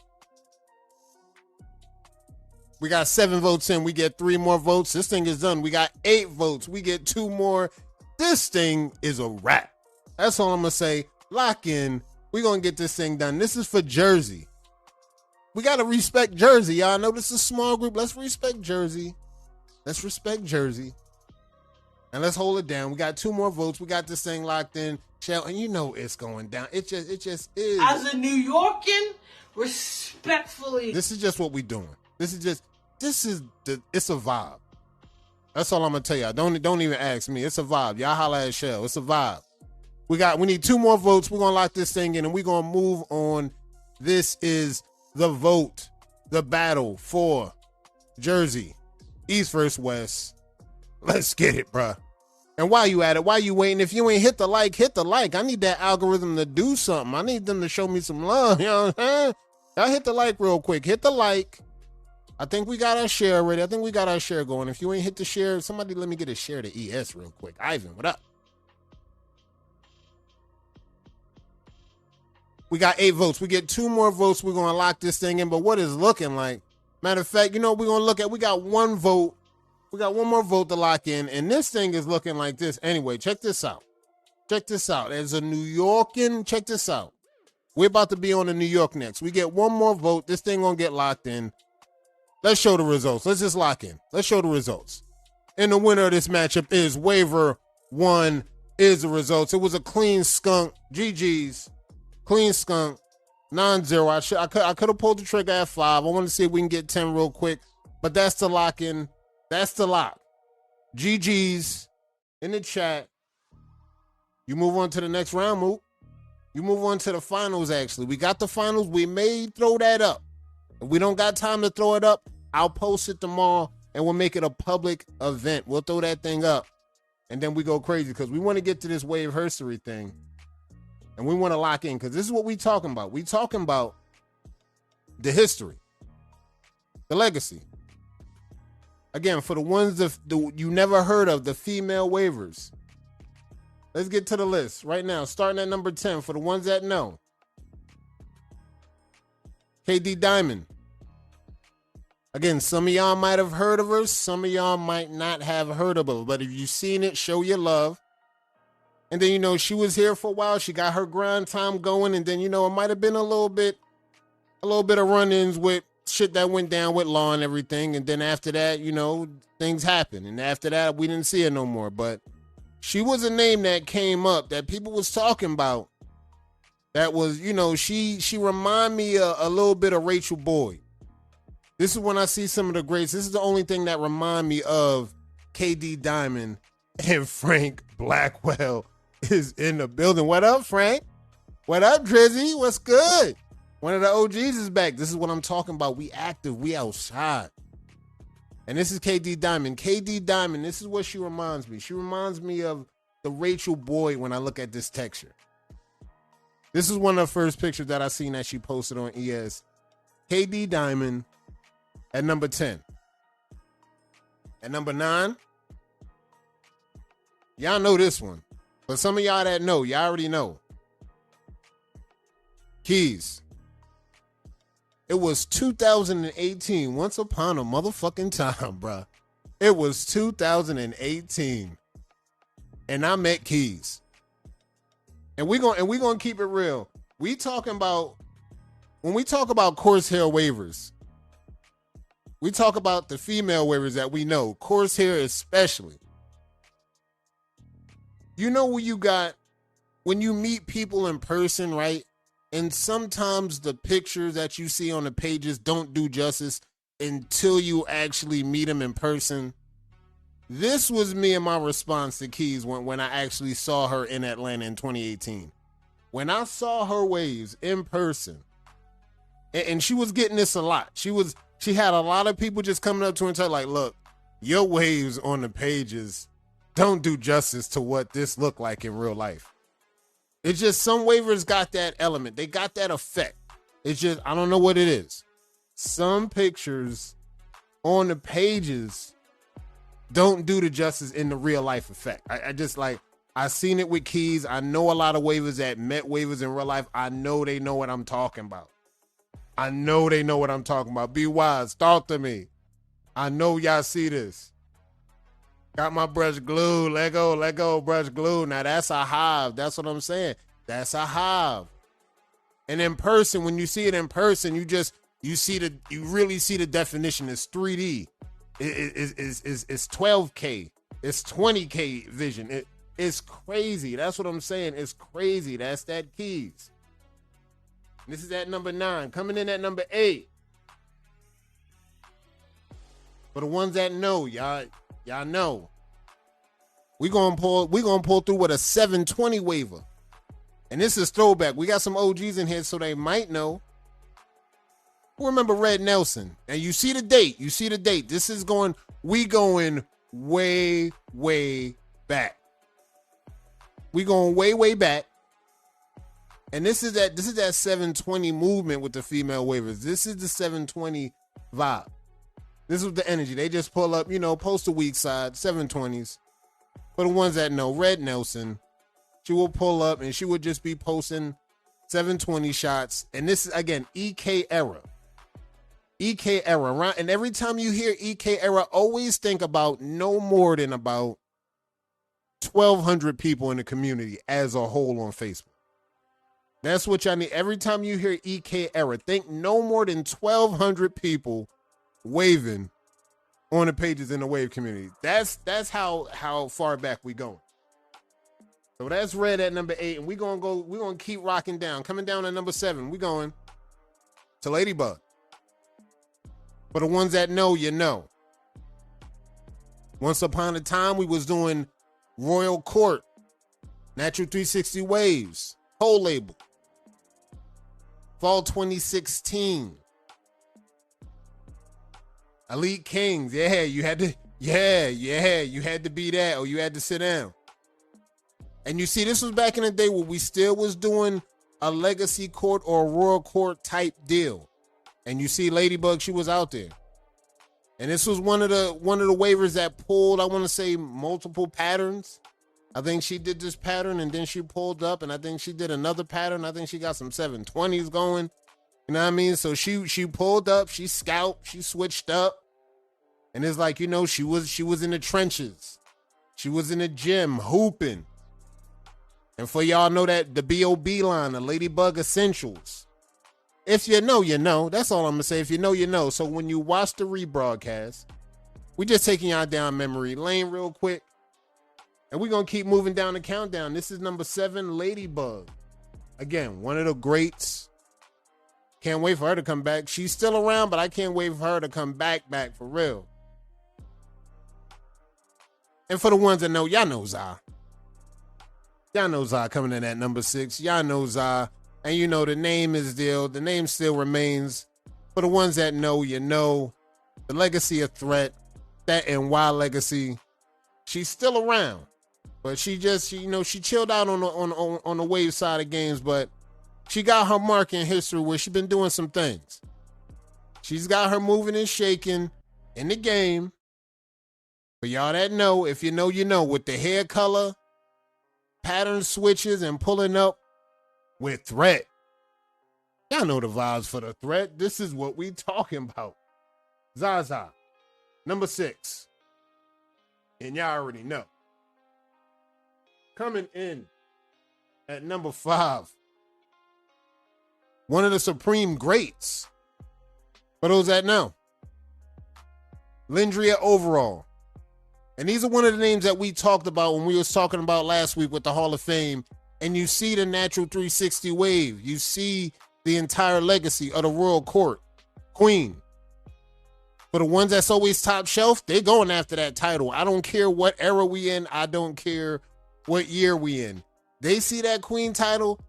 We got 7 votes in. We get 3 more votes. This thing is done. We got 8 votes. We get 2 more. This thing is a wrap. That's all I'm going to say. Lock in. We're going to get this thing done. This is for Jersey. We got to respect Jersey. Y'all know this is a small group. Let's respect Jersey. Let's respect Jersey. And let's hold it down. We got 2 more votes. We got this thing locked in. Shell, and you know it's going down. It just is. As a New Yorkan, respectfully. This is just what we doing. It's a vibe. That's all I'm gonna tell y'all. Don't even ask me. It's a vibe. Y'all holla at Shell. It's a vibe. We need 2 more votes. We're gonna lock this thing in and we're gonna move on. This is the vote, the battle for Jersey, East versus West. Let's get it, bruh. And while you at it, while you waiting, if you ain't hit the like, hit the like. I need that algorithm to do something. I need them to show me some love. You know what I'm saying? Y'all hit the like real quick. Hit the like. I think we got our share already. I think we got our share going. If you ain't hit the share, somebody let me get a share to ES real quick. Ivan, what up? We got 8 votes. We get 2 more votes. We're going to lock this thing in. But what is looking like? Matter of fact, you know what we're going to look at? We got 1 vote. We got 1 more vote to lock in. And this thing is looking like this. Anyway, check this out. Check this out. As a New Yorkan, check this out. We're about to be on the New York next. We get 1 more vote. This thing going to get locked in. Let's show the results. Let's just lock in. Let's show the results. And the winner of this matchup is Waiver 1 is the results. It was a clean skunk. GG's. Clean skunk. 9-0. I could have pulled the trigger at 5. I want to see if we can get 10 real quick. But that's the lock in. That's the lock. GG's in the chat. You move on to the next round, Mook. You move on to the finals, actually. We got the finals. We may throw that up. If we don't got time to throw it up, I'll post it tomorrow, and we'll make it a public event. We'll throw that thing up, and then we go crazy because we want to get to this Wave Herstory thing, and we want to lock in because this is what we talking about. We talking about the history, the legacy. Again, for the ones that you never heard of, the female waivers. Let's get to the list right now. Starting at number 10 for the ones that know. KD Diamond. Again, some of y'all might have heard of her. Some of y'all might not have heard of her. But if you've seen it, show your love. And then, you know, she was here for a while. She got her grind time going. And then, you know, it might have been a little bit of run-ins with shit that went down with Law and everything. And then after that, you know, things happened. And after that, we didn't see her no more. But she was a name that came up that people was talking about. That was, you know, she remind me a little bit of Rachel Boyd. This is when I see some of the greats. This is the only thing that remind me of KD Diamond, and Frank Blackwell is in the building. What up, Frank? What up, Drizzy? What's good? One of the OGs is back. This is what I'm talking about. We active. We outside. And this is KD Diamond. KD Diamond, this is what she reminds me. She reminds me of the Rachel Boyd when I look at this texture. This is one of the first pictures that I seen that she posted on ES. KD Diamond at number 10. At number 9, y'all know this one. But some of y'all that know, y'all already know. Keys. It was 2018. Once upon a motherfucking time, bruh. It was 2018. And I met Keys. And we're gonna keep it real. When we talk about Course Hair waivers, we talk about the female waivers that we know, Course Hair especially. You know what you got when you meet people in person, right? And sometimes the pictures that you see on the pages don't do justice until you actually meet them in person. This was me and my response to Keys when I actually saw her in Atlanta in 2018. When I saw her waves in person, and she was getting this a lot. She had a lot of people just coming up to her and telling like, look, your waves on the pages don't do justice to what this looked like in real life. It's just some waivers got that element. They got that effect. It's just, I don't know what it is. Some pictures on the pages don't do the justice in the real life effect. I just like, I seen it with Keys. I know a lot of waivers that met waivers in real life. I know they know what I'm talking about. I know they know what I'm talking about. Be wise. Talk to me. I know y'all see this. Got my brush glue. Let go, brush glue. Now that's a hive. That's what I'm saying. That's a hive. And in person, when you see it in person, you really see the definition. It's 3D. It's 12K. It's 20K vision. It's crazy. That's what I'm saying. It's crazy. That's that Keys. This is at number 9. Coming in at number 8. For the ones that know, y'all know. We're gonna pull through with a 720 waiver. And this is throwback. We got some OGs in here, so they might know. Who remember Red Nelson? And you see the date. This is going way, way back. We going way, way back. And this is that 720 movement with the female waivers. This is the 720 vibe. This is the energy. They just pull up, post a weak side, 720s. For the ones that know, Red Nelson, she will pull up and she would just be posting 720 shots. And this is, again, EK era. EK era. Right? And every time you hear EK era, always think about no more than about 1,200 people in the community as a whole on Facebook. That's what y'all need. Every time you hear EK era, think no more than 1,200 people waving on the pages in the wave community. That's how far back we going. So that's Red at number 8, and we're gonna keep rocking down. Coming down at number 7, we going to Ladybug. For the ones that know, you know. Once upon a time, we was doing Royal Court, Natural 360 Waves, whole label. Fall 2016. Elite Kings. You had to be that, or you had to sit down. And you see, this was back in the day where we still was doing a legacy court or a royal court type deal. And you see Ladybug, she was out there. And this was one of the waivers that pulled, I want to say, multiple patterns. I think she did this pattern and then she pulled up, and I think she did another pattern. I think she got some 720s going. You know what I mean? So she pulled up, she scalped, she switched up. And it's like, she was in the trenches. She was in the gym hooping. And for y'all know that the B.O.B. line, the Ladybug Essentials. If you know, you know. That's all I'm going to say. If you know, you know. So when you watch the rebroadcast, we just taking y'all down memory lane real quick. And we're going to keep moving down the countdown. This is number 7, Ladybug. Again, one of the greats. Can't wait for her to come back. She's still around, but I can't wait for her to come back for real. And for the ones that know, y'all know Zah. Y'all know Zah coming in at number 6. Y'all know Zah. And the name is still, the name still remains. For the ones that know, you know. The legacy of Threat, that NY legacy. She's still around. But she chilled out on the wave side of games, but she got her mark in history where she's been doing some things. She's got her moving and shaking in the game. For y'all that know, if you know, you know, with the hair color, pattern switches, and pulling up with Threat. Y'all know the vibes for the Threat. This is what we talking about. Zaza, number 6. And y'all already know. Coming in at number 5. One of the supreme greats. For those that know. Lindria Overall. And these are one of the names that we talked about when we was talking about last week with the Hall of Fame. And you see the Natural 360 wave. You see the entire legacy of the Royal Court. Queen. For the ones that's always top shelf, they going after that title. I don't care what era we in. I don't care what year we in. They see that queen title,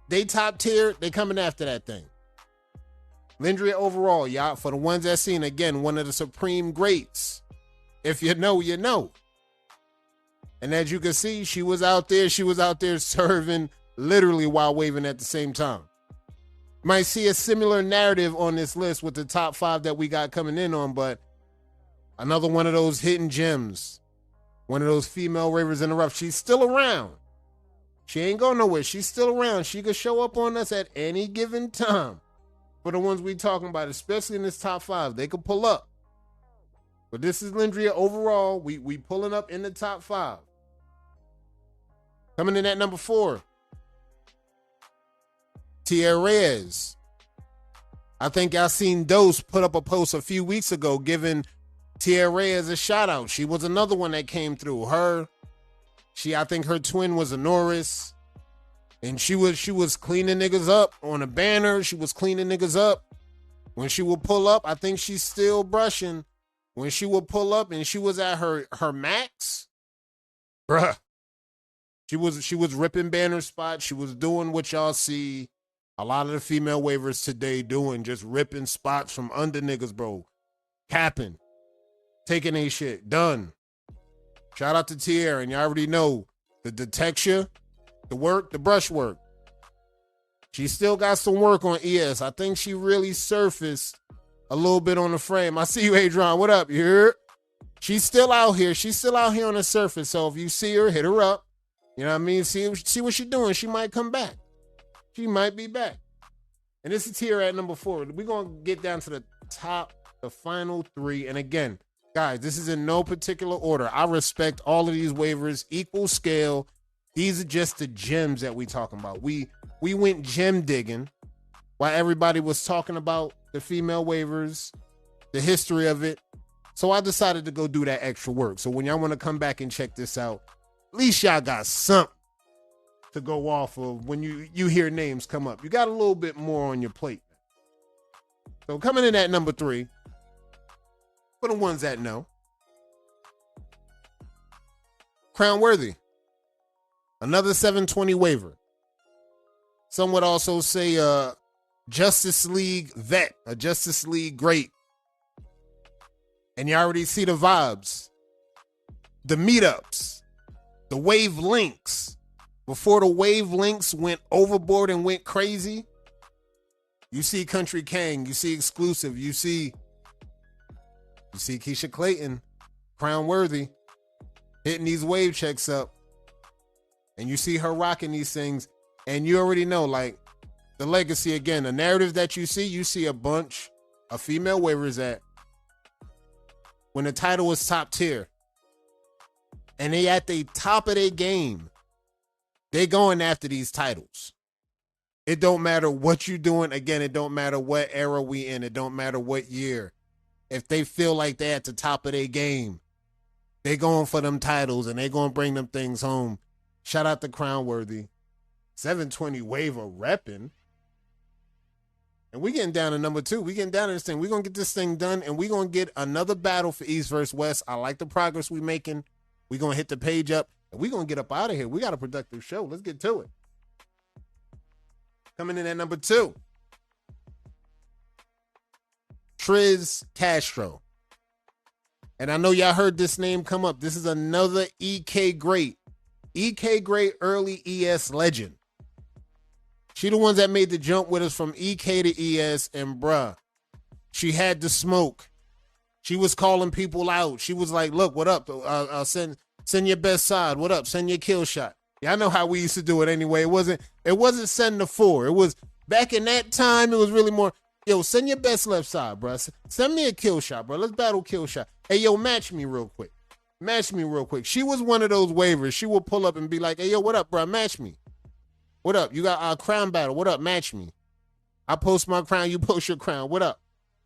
they top tier, they coming after that thing. Lindria overall, y'all, for the ones that seen, again, one of the supreme greats. If you know, you know. And as you can see, she was out there serving literally while waving at the same time. Might see a similar narrative on this list with the top 5 that we got coming in on, but another one of those hidden gems. One of those female ravers in the rough. She's still around. She ain't going nowhere. She's still around. She could show up on us at any given time. For the ones we talking about, especially in this top 5, they could pull up. But this is Lindria overall. We pulling up in the top 5. Coming in at number 4, Tia Reyes. I think y'all seen Dose put up a post a few weeks ago giving Tia Reyes a shout out. She was another one that came through. I think her twin was a Norris. And she was cleaning niggas up on a banner. She was cleaning niggas up. When she would pull up, I think she's still brushing. When she would pull up and she was at her max, bruh. She was ripping banner spots. She was doing what y'all see a lot of the female wavers today doing, just ripping spots from under niggas, bro. Capping. Taking a shit. Done. Shout out to Tierra, and y'all already know the texture, the work, the brush work. She still got some work on ES. I think she really surfaced a little bit on the frame. I see you, Adrian. What up? You here? She's still out here. She's still out here on the surface. So if you see her, hit her up. You know what I mean? See what she's doing. She might come back. She might be back. And this is here at number 4. We're going to get down to the final 3. And again, guys, this is in no particular order. I respect all of these waivers, equal scale. These are just the gems that we talking about. We went gem digging while everybody was talking about the female waivers, the history of it. So I decided to go do that extra work. So when y'all want to come back and check this out, at least y'all got something to go off of when you hear names come up. You got a little bit more on your plate. So coming in at number 3, for the ones that know, Crown Worthy. Another 720 waiver. Some would also say Justice League vet, a Justice League great. And you already see the vibes, the meetups, the wave links. Before the wave links went overboard and went crazy, you see Country Kang, you see Exclusive, you see Keisha Clayton, Crown Worthy, hitting these wave checks up. And you see her rocking these things, and you already know, like, the legacy again, the narrative that you see a bunch of female waivers that when the title was top tier and they at the top of their game, they going after these titles. It don't matter what you doing. Again, it don't matter what era we in. It don't matter what year. If they feel like they at the top of their game, they going for them titles and they going to bring them things home. Shout out to Crown Worthy. 720 waiver repping. And we getting down to number 2. We getting down to this thing. We're going to get this thing done, and we're going to get another battle for East versus West. I like the progress we making. We're going to hit the page up, and we're going to get up out of here. We got a productive show. Let's get to it. Coming in at number 2, Triz Castro. And I know y'all heard this name come up. This is another EK great. EK great early ES legend. She the ones that made the jump with us from EK to ES, and bruh, she had the smoke. She was calling people out. She was like, look, what up? Send your best side. What up? Send your kill shot. Yeah, I know how we used to do it anyway. It wasn't send the 4. It was back in that time, it was really more, yo, send your best left side, bruh. Send me a kill shot, bro. Let's battle kill shot. Hey, yo, match me real quick. Match me real quick. She was one of those waivers. She would pull up and be like, hey, yo, what up, bro? Match me. What up? You got a crown battle. What up? Match me. I post my crown. You post your crown. What up?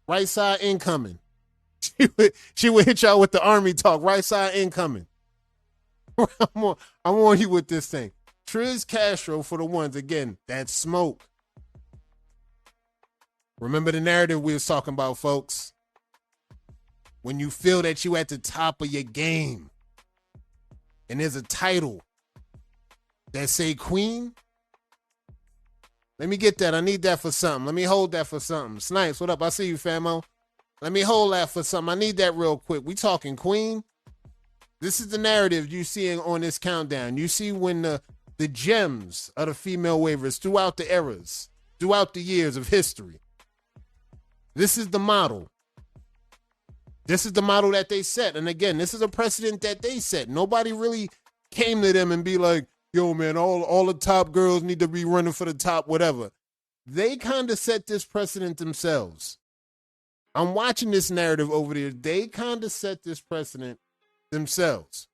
Right side incoming. She would hit y'all with the army talk. Right side incoming. I'm on you with this thing. Triz Castro for the ones. Again, that smoke. Remember the narrative we was talking about, folks. When you feel that you at the top of your game and there's a title that say queen, let me get that. I need that for something. Let me hold that for something. Snipes, what up? I see you, famo. Let me hold that for something. I need that real quick. We talking queen? This is the narrative you seeing on this countdown. You see when the gems of the female waivers throughout the eras, throughout the years of history. This is the model. This is the model that they set. And again, this is a precedent that they set. Nobody really came to them and be like, yo, man, all the top girls need to be running for the top, whatever. They kind of set this precedent themselves. I'm watching this narrative over there. They kind of set this precedent themselves.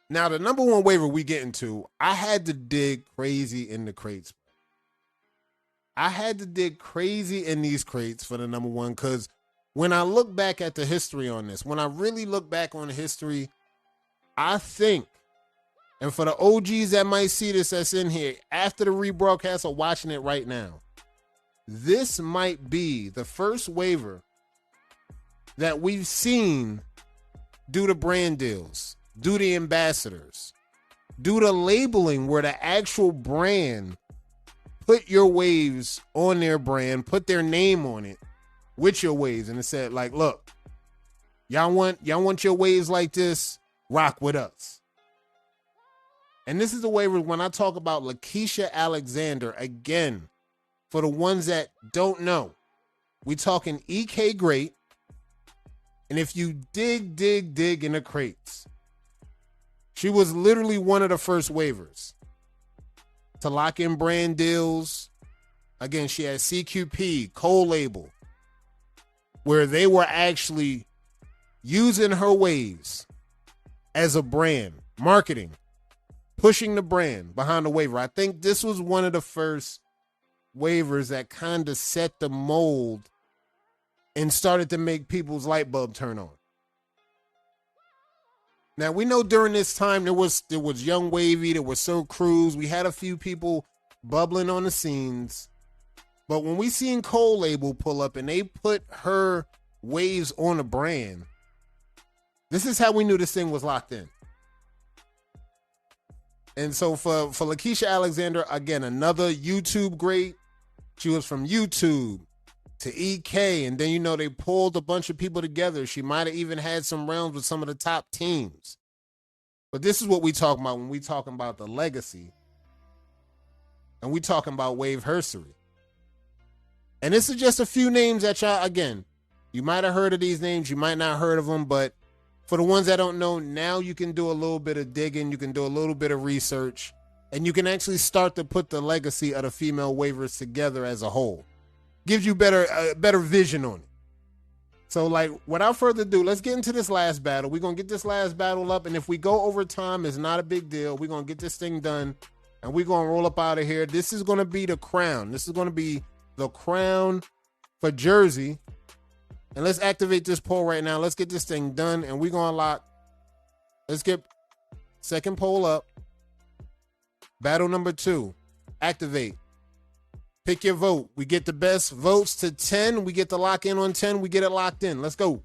Now, the number one waiver we get into, I had to dig crazy in the crates. I had to dig crazy in these crates for the number one because when I look back at the history on this, when I really look back on the history, I think, and for the OGs that might see this that's in here, after the rebroadcast or watching it right now, this might be the first waiver that we've seen do the brand deals, do the ambassadors, do the labeling where the actual brand put your waves on their brand, put their name on it with your waves. And it said, like, look, y'all want your waves like this? Rock with us. And this is the waiver when I talk about Lakeisha Alexander, again, for the ones that don't know, we talking EK Great. And if you dig in the crates, she was literally one of the first waivers to lock in brand deals. Again, she had CQP, Cole Label, where they were actually using her waves as a brand, marketing, pushing the brand behind the waiver. I think this was one of the first waivers that kind of set the mold and started to make people's light bulb turn on. Now, we know during this time there was Young Wavy, there was Sir Cruz. We had a few people bubbling on the scenes. But when we seen Cole Label pull up and they put her waves on a brand, this is how we knew this thing was locked in. And so for Lakeisha Alexander, again, another YouTube great. She was from YouTube to EK, and then, they pulled a bunch of people together. She might have even had some rounds with some of the top teams. But this is what we talking about when we talking about the legacy. And we talking about Wave Herstory. And this is just a few names that y'all, again, you might have heard of these names, you might not have heard of them, but for the ones that don't know, now you can do a little bit of digging, you can do a little bit of research, and you can actually start to put the legacy of the female waivers together as a whole. Gives you better vision on it. So, without further ado, let's get into this last battle. We're going to get this last battle up, and if we go over time, it's not a big deal. We're going to get this thing done, and we're going to roll up out of here. This is going to be the crown. This is going to be the crown for Jersey. And let's activate this poll right now. Let's get this thing done, and we're going to lock. Let's get second poll up. Battle number 2. Activate. Pick your vote. We get the best votes to 10. We get to lock in on 10. We get it locked in. Let's go.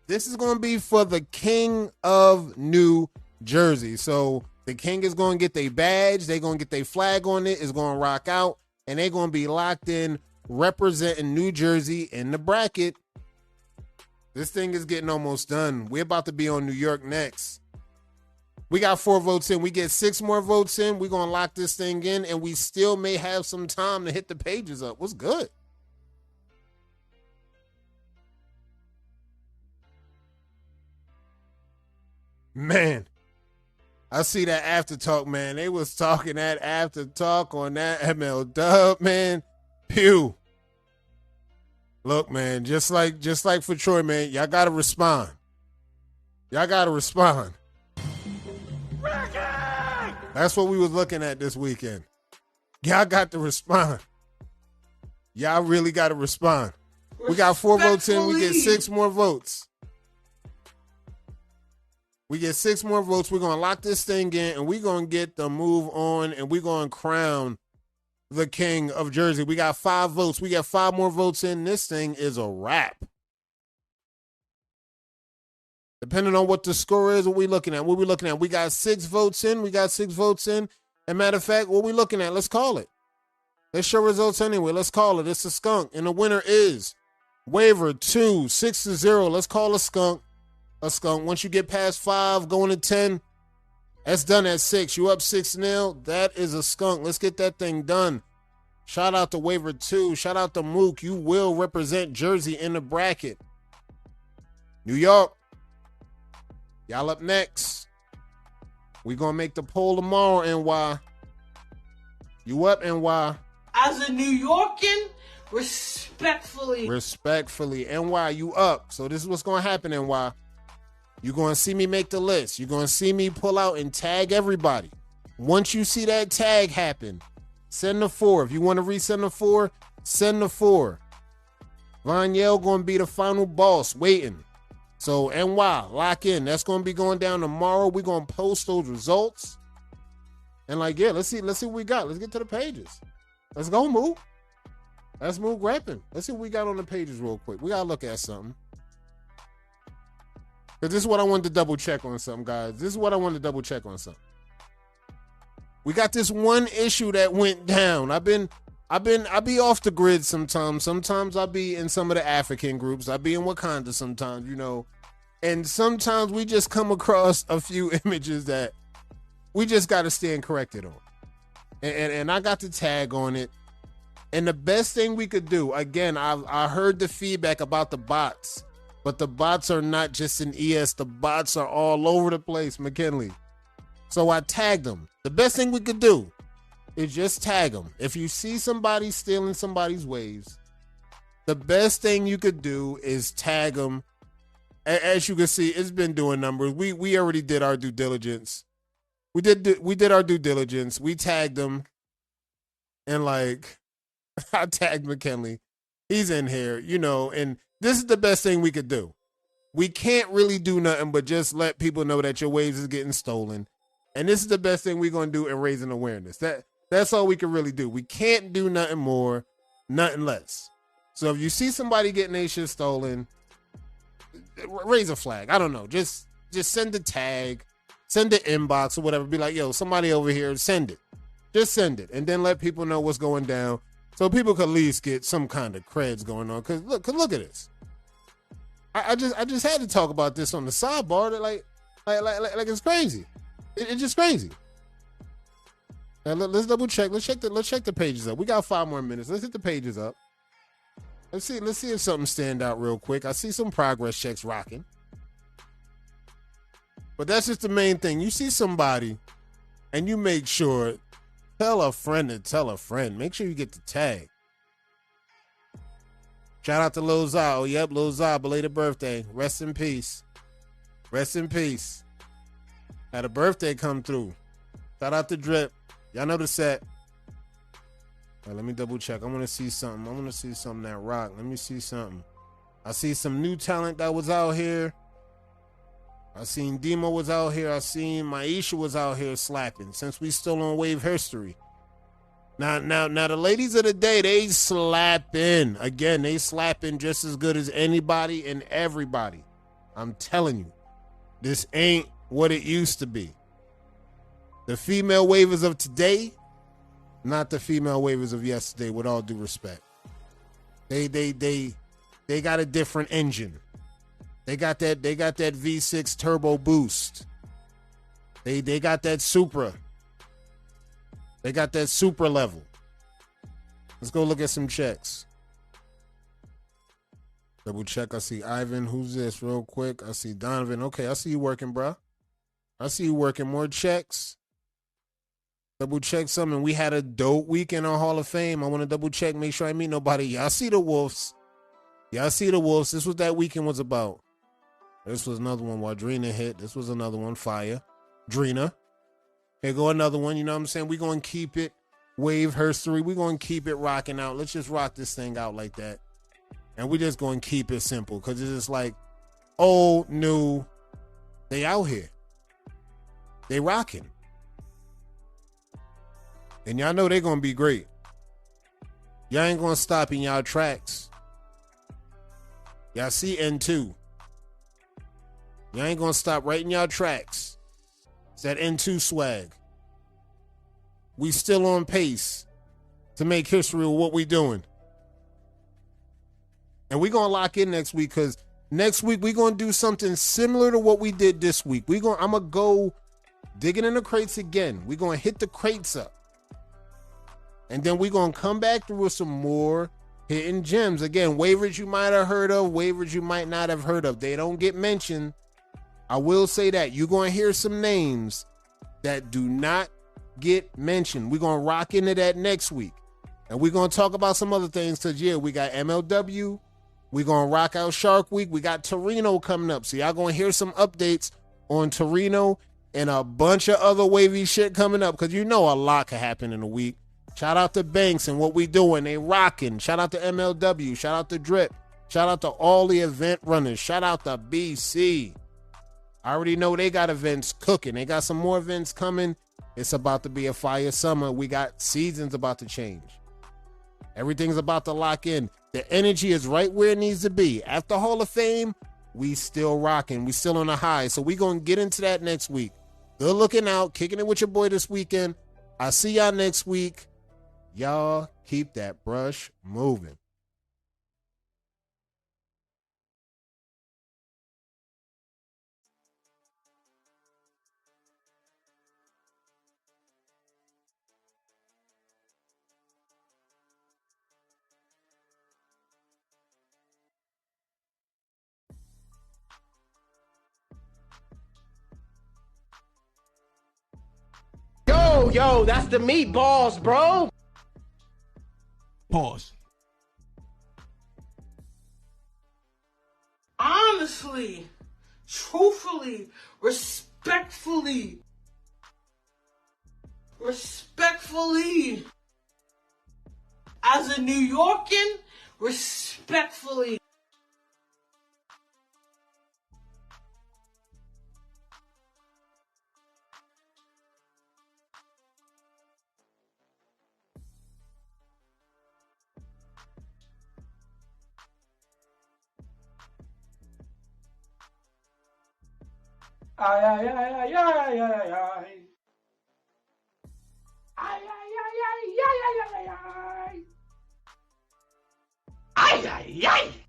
This is going to be for the King of New Jersey. So the King is going to get their badge. They're going to get their flag on it. It's going to rock out. And they're going to be locked in representing New Jersey in the bracket. This thing is getting almost done. We're about to be on New York next. We got 4 votes in. We get 6 more votes in. We're going to lock this thing in, and we still may have some time to hit the pages up. What's good? Man, I see that after talk, man. They was talking that after talk on that ML Dub, man. Pew. Look, man, just like for Troy, man, y'all got to respond. Y'all got to respond. That's what we was looking at this weekend. Y'all got to respond. Y'all really got to respond. We got 4 votes in. We get 6 more votes. We get 6 more votes. We're going to lock this thing in, and we're going to get the move on, and we're going to crown the king of Jersey. We got 5 votes. We got 5 more votes in. This thing is a wrap. Depending on what the score is, what we looking at? We got 6 votes in. And matter of fact, what we looking at? Let's call it. Let's show results anyway. Let's call it. It's a skunk. And the winner is Waiver 2, 6-0. Let's call a skunk. A skunk. Once you get past 5, going to 10, that's done at 6. You up 6-0. That is a skunk. Let's get that thing done. Shout out to Waiver 2. Shout out to Mook. You will represent Jersey in the bracket. New York. Y'all up next. We gonna make the poll tomorrow, NY. You up, NY? As a New Yorkan, respectfully. NY, you up. So this is what's gonna happen, NY. You're gonna see me make the list. You're gonna see me pull out and tag everybody. Once you see that tag happen, send the 4. If you want to resend the 4, send the 4. Vanyel gonna be the final boss waiting. So NY, lock in. That's gonna be going down tomorrow. We're gonna post those results. And let's see what we got. Let's get to the pages. Let's go, Moo. Let's move rapping. Let's see what we got on the pages real quick. We gotta look at something. Cause this is what I wanted to double check on something, guys. We got this one issue that went down. I be off the grid sometimes. Sometimes I be in some of the African groups. I be in Wakanda sometimes, And sometimes we just come across a few images that we just got to stand corrected on. And I got the tag on it. And the best thing we could do, again, I heard the feedback about the bots, but the bots are not just in ES. The bots are all over the place, McKinley. So I tagged them. The best thing we could do is just tag them. If you see somebody stealing somebody's waves, the best thing you could do is tag them. As you can see, it's been doing numbers. We already did our due diligence. We did our due diligence. We tagged them, and I tagged McKinley. He's in here, and this is the best thing we could do. We can't really do nothing but just let people know that your waves is getting stolen. And this is the best thing we're going to do in raising awareness. That's all we can really do. We can't do nothing more, nothing less. So if you see somebody getting their shit stolen, raise a flag. I don't know. Just send a tag, send an inbox or whatever. Be like, yo, somebody over here, send it. Just send it. And then let people know what's going down so people can at least get some kind of creds going on. Because look at this. I just had to talk about this on the sidebar. That like it's crazy. It's just crazy. Now let's double check. Let's check the pages up. We got 5 more minutes. Let's hit the pages up. Let's see if something stand out real quick. I see some progress checks rocking. But that's just the main thing. You see somebody and you make sure, tell a friend to tell a friend. Make sure you get the tag. Shout out to Lil Zah. Oh, yep, Lil Zah, belated birthday. Rest in peace. Rest in peace. Had a birthday come through. Shout out to Drip. Y'all know the set. All right, let me double check. I want to see something. That rock. Let me see something. I see some new talent that was out here. I seen Demo was out here. I seen Maisha was out here slapping. Since we still on Wave Herstory. Now the ladies of the day, they slapping. Again, they slapping just as good as anybody and everybody. I'm telling you, this ain't what it used to be. The female wavers of today, not the female wavers of yesterday, with all due respect. They got a different engine. They got that V6 turbo boost. They got that Supra. They got that Supra level. Let's go look at some checks. Double check. I see Ivan. Who's this? Real quick. I see Donovan. Okay, I see you working, bro. I see you working. More checks. Double check something. We had a dope week in our Hall of Fame. I want to double check, make sure I meet nobody. Y'all see the Wolves. This is what that weekend was about. This was another one. Wadrina hit. This was another one. Fire. Drina. Here go another one. You know what I'm saying? We're going to keep it Wave Herstory. We're going to keep it rocking out. Let's just rock this thing out like that. And we're just going to keep it simple because it's just like old, new. They out here. They rocking. And y'all know they're going to be great. Y'all ain't gonna stop in y'all tracks. Y'all see N2. Y'all ain't gonna stop right in y'all tracks. It's that N2 swag. We still on pace to make history with what we doing. And we gonna lock in next week, because next week we gonna do something similar to what we did this week. I'm gonna go digging in the crates again. We gonna hit the crates up. And then we gonna come back through with some more hidden gems. Again, waivers you might have heard of, waivers you might not have heard of. They don't get mentioned. I will say that. You're gonna hear some names that do not get mentioned. We're gonna rock into that next week. And we're gonna talk about some other things, because yeah, we got MLW. We're gonna rock out Shark Week. We got Torino coming up. So y'all gonna hear some updates on Torino and a bunch of other wavy shit coming up, because you know a lot could happen in a week. Shout out to Banks and what we doing. They rocking. Shout out to MLW. Shout out to Drip. Shout out to all the event runners. Shout out to BC. I already know they got events cooking. They got some more events coming. It's about to be a fire summer. We got seasons about to change. Everything's about to lock in. The energy is right where it needs to be. After Hall of Fame, we still rocking. We still on a high. So we going to get into that next week. Good looking out. Kicking it with your boy this weekend. I'll see y'all next week. Y'all keep that brush moving. Yo, that's the meatballs, bro. Pause. Honestly, truthfully, respectfully, as a New Yorkan, respectfully. Ay, ay, ay, ay, ay, ay, ay, ay. Ay, ay, ay, ay, ay, ay, ay, ay, ay. Ay, ay, ay.